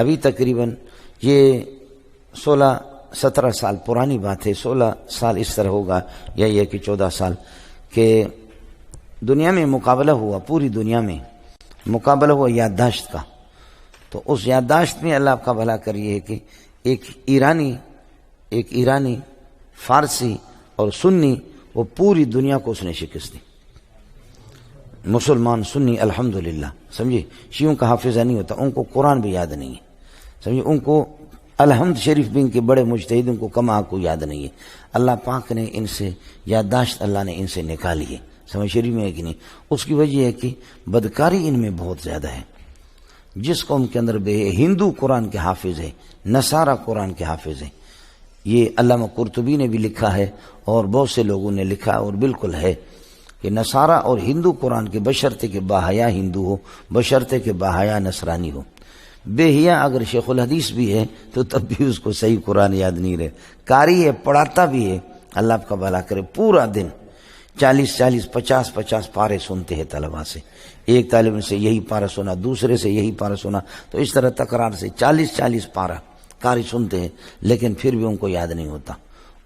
ابھی تقریباً یہ 16-17 سال پرانی بات ہے، 16 سال اس طرح ہوگا یا یہ کہ 14 سال کہ دنیا میں مقابلہ ہوا، پوری دنیا میں مقابلہ ہوا یادداشت کا. تو اس یادداشت میں اللہ آپ کا بھلا کریے کہ ایک ایرانی فارسی اور سنی، وہ پوری دنیا کو اس نے شکست دی. مسلمان سنی الحمدللہ، سمجھے. شیعوں کا حافظہ نہیں ہوتا، ان کو قرآن بھی یاد نہیں ہے، سمجھے. ان کو الحمد شریف بھی ان کے بڑے مجتہد، ان کو کما کو یاد نہیں ہے. اللہ پاک نے ان سے یادداشت، اللہ نے ان سے نکالی ہے، سمجھ شریف میں ہے کہ نہیں. اس کی وجہ ہے کہ بدکاری ان میں بہت زیادہ ہے. جس قوم کے اندر بے ہندو قرآن کے حافظ ہے، نصارہ قرآن کے حافظ ہیں. یہ علامہ قرطبی نے بھی لکھا ہے اور بہت سے لوگوں نے لکھا اور بالکل ہے کہ نصارہ اور ہندو قرآن کے بشرطے کے باحیا ہندو ہو، بشرطے کے باحیا نصرانی ہو. بے حیا اگر شیخ الحدیث بھی ہے تو تب بھی اس کو صحیح قرآن یاد نہیں رہے. قاری ہے، پڑھاتا بھی ہے، اللہ آپ کا بھلا کرے. پورا دن 40 50 پارے سنتے ہیں طلباء سے. ایک طالب سے یہی پارہ سنا، دوسرے سے یہی پارہ سنا، تو اس طرح تکرار سے 40 پارہ قاری سنتے ہیں، لیکن پھر بھی ان کو یاد نہیں ہوتا.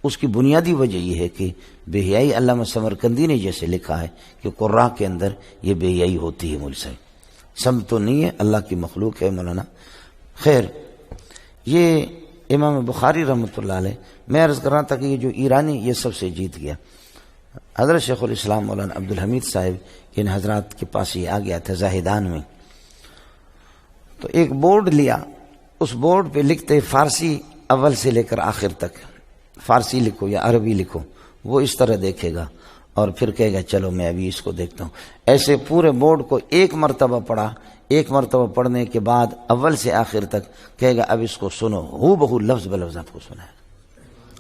اس کی بنیادی وجہ یہ ہے کہ بے حیائی. علامہ سمرقندی نے جیسے لکھا ہے کہ قراء کے اندر یہ بے حیائی ہوتی ہے. مول صاحب سب تو نہیں ہے، اللہ کی مخلوق ہے مولانا. خیر، یہ امام بخاری رحمۃ اللہ علیہ، میں عرض کر رہا تھا کہ یہ جو ایرانی یہ سب سے جیت گیا. حضرت شیخ الاسلام مولانا عبدالحمید صاحب ان حضرات کے پاس یہ آ گیا تھا زاہدان میں. تو ایک بورڈ لیا، اس بورڈ پہ لکھتے فارسی اول سے لے کر آخر تک، فارسی لکھو یا عربی لکھو. وہ اس طرح دیکھے گا اور پھر کہے گا چلو میں ابھی اس کو دیکھتا ہوں. ایسے پورے بورڈ کو ایک مرتبہ پڑھا. ایک مرتبہ پڑھنے کے بعد اول سے آخر تک کہے گا اب اس کو سنو. ہو بہو لفظ بلفظ آپ کو سنائے گا.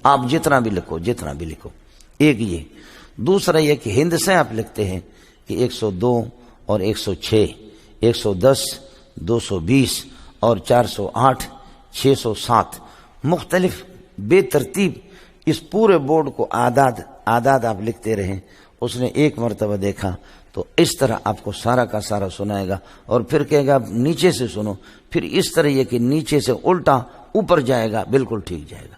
آپ جتنا بھی لکھو. ایک یہ. دوسرا یہ کہ ہند سے آپ لکھتے ہیں کہ 102 اور 106، 110، 220 اور 408، 607 مختلف بے ترتیب اس پورے بورڈ کو اعداد آپ لکھتے رہیں. اس نے ایک مرتبہ دیکھا تو اس طرح آپ کو سارا کا سارا سنائے گا اور پھر کہے گا نیچے سے سنو. پھر اس طرح یہ کہ نیچے سے الٹا اوپر جائے گا، بالکل ٹھیک جائے گا.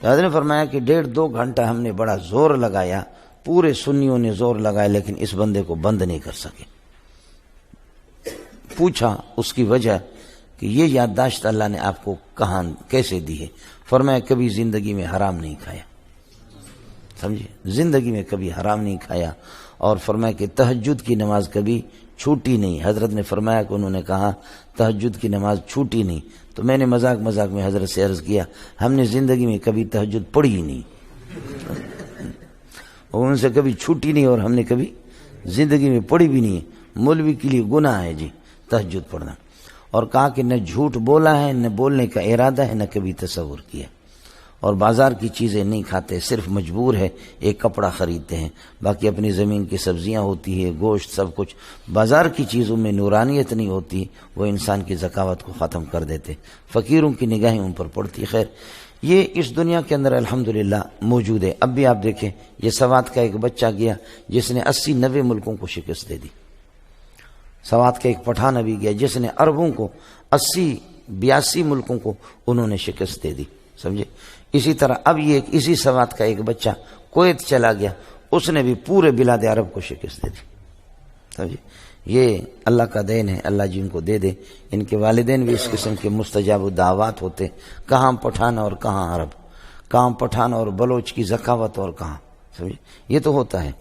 حضرت نے فرمایا کہ 1.5-2 گھنٹہ ہم نے بڑا زور لگایا، پورے سنیوں نے زور لگایا، لیکن اس بندے کو بند نہیں کر سکے. پوچھا اس کی وجہ کہ یہ یادداشت اللہ نے آپ کو کہاں کیسے دی ہے؟ فرمایا کبھی زندگی میں حرام نہیں کھایا، سمجھے، زندگی میں کبھی حرام نہیں کھایا. اور فرمایا کہ تہجد کی نماز کبھی چھوٹی نہیں. حضرت نے فرمایا کہ انہوں نے کہا تہجد کی نماز چھوٹی نہیں، تو میں نے مذاق میں حضرت سے عرض کیا ہم نے زندگی میں کبھی تہجد پڑھی ہی نہیں، اور ان سے کبھی چھوٹی نہیں اور ہم نے کبھی زندگی میں پڑھی بھی نہیں. مولوی کے لیے گناہ ہے جی تہجد پڑھنا. اور کہا کہ نہ جھوٹ بولا ہے، نہ بولنے کا ارادہ ہے، نہ کبھی تصور کیا. اور بازار کی چیزیں نہیں کھاتے، صرف مجبور ہے ایک کپڑا خریدتے ہیں، باقی اپنی زمین کی سبزیاں ہوتی ہے، گوشت، سب کچھ. بازار کی چیزوں میں نورانیت نہیں ہوتی، وہ انسان کی ذکاوت کو ختم کر دیتے، فقیروں کی نگاہیں ان پر پڑتی. خیر، یہ اس دنیا کے اندر الحمدللہ موجود ہے. اب بھی آپ دیکھیں یہ سوات کا ایک بچہ گیا جس نے 80-90 ملکوں کو شکست دے دی. سوات کا ایک پٹھان ابھی گیا جس نے عربوں کو 80-82 ملکوں کو انہوں نے شکست دے دی، سمجھے. اسی طرح اب یہ اسی سوات کا ایک بچہ کویت چلا گیا، اس نے بھی پورے بلاد عرب کو شکست دے دی، سمجھے. یہ اللہ کا دین ہے، اللہ جن کو دے دے. ان کے والدین بھی اس قسم کے مستجاب دعوات ہوتے، کہاں پٹھان اور کہاں عرب، کہاں پٹھان اور بلوچ کی ذکاوت اور کہاں، سمجھے. یہ تو ہوتا ہے.